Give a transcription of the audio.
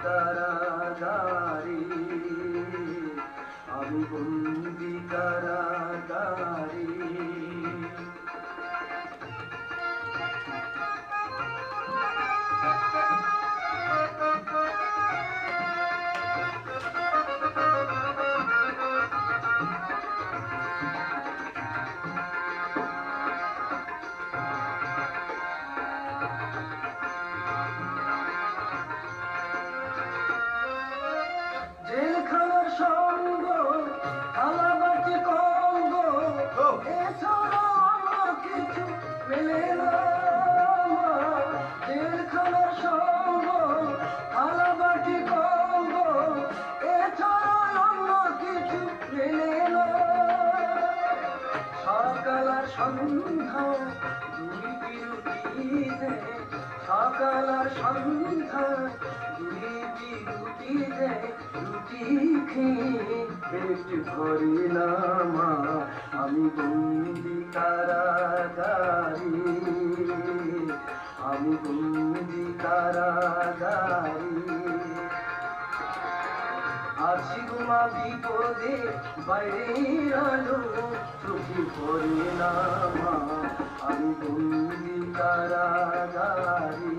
কারাগারে, আমি বন্দি কারাগারে। জেলখানার সঙ্গ, থালাবাটি কঙ্গ, এছাড়া অন্য কিছু মেলে না। জেলখানার সঙ্গ, থালাবাটি কঙ্গ, এছাড়া অন্য কিছু মেলে না। সকাল আর সন্ধ্যা দুই বিরতিতে, সকাল আর সন্ধ্যা দুই বিরতিতে রুটি খেয়ে পেট ভরে না মা, আমি বন্দি কারাগারে, আমি বন্দি কারাগারে। আছি গোমা বিপদে, বাইরের আলো চোখে পড়ে না মা, আমি বন্দি কারাগারে।